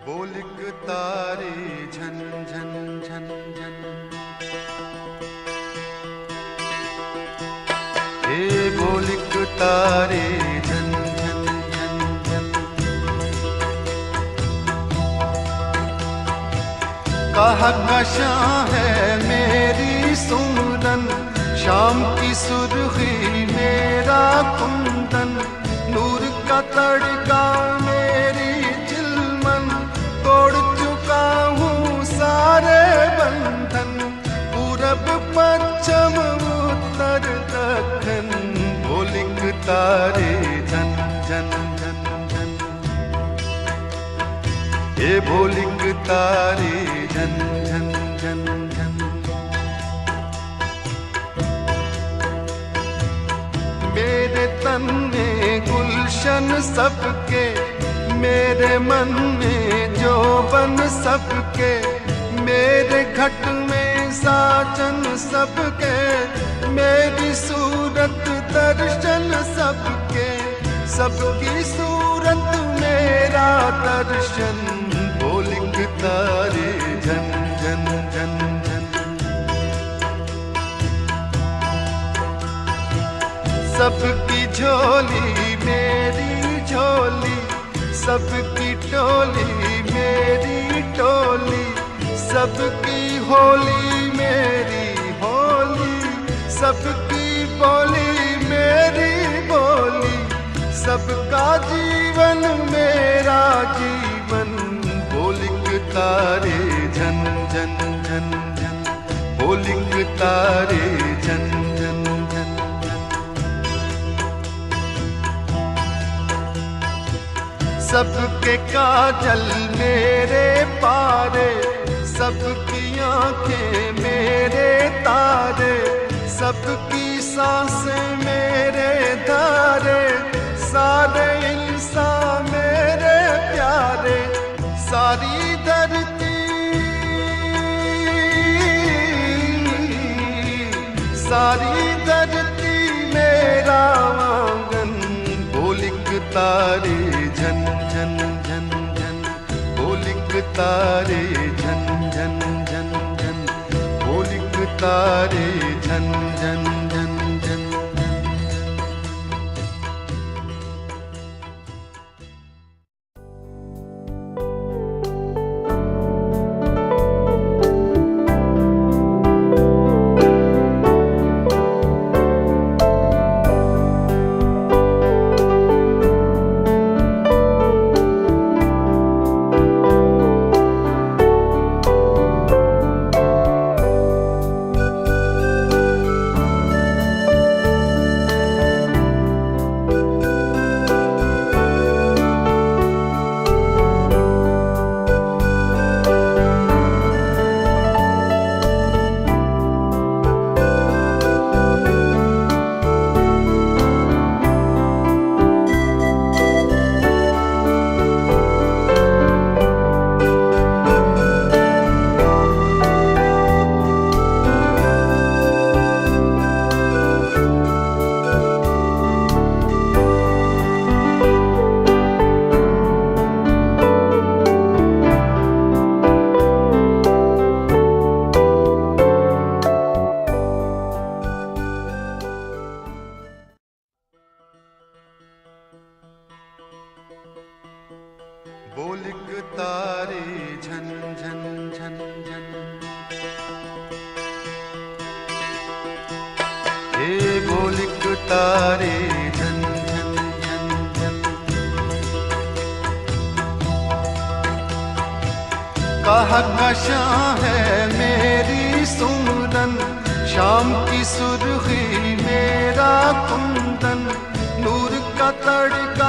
बोलिक तारे झन झन झन झन। हे बोलिक तारे झन झन झन झन। कहा कशां है मेरी सुमरन, शाम की सुर्खी मेरा कुंदन, नूर का तड़का मेरी चिलमन, तोड़ चुका हूँ सारे बंधन, पूरब पश्चिम उत्तर दक्षिण, बोलिक तारे झन झन झन झन। ये बोलिक तारे झन झन झन झन। मेरे तन में गुलशन सबके, मेरे मन में जोबन सबके, मेरे घट में साजन सबके, मेरी सूरत दर्शन सबके, सबकी सूरत मेरा दर्शन, बोलिक तारे झन झन झन झन। सबकी झोली मेरी झोली, सबकी टोली मेरी टोली, सबकी होली मेरी होली, सबकी बोली मेरी बोली, सबका जीवन मेरा जीवन, बोलिक तारे झन झन झन झन। बोलिक तारे झन झन झन झन। सबके काजल मेरे पारे, सबकी आंखें मेरे तारे, सबकी सांसें मेरे धारे, सारे इंसान मेरे प्यारे, सारी धरती सारी धरती मेरा आंगन, बोलिक तारे झन झन झन झन। बोलिक तारे झन झन झन झन। बोलिक तारे झन झन झन झन। बोलिक तारे झन झन झन झन। हे बोलिक तारे झन झन झन झन। कहा कशां है मेरी सुमरन, शाम की सुर्खी मेरा कुंदन, नूर का तड़का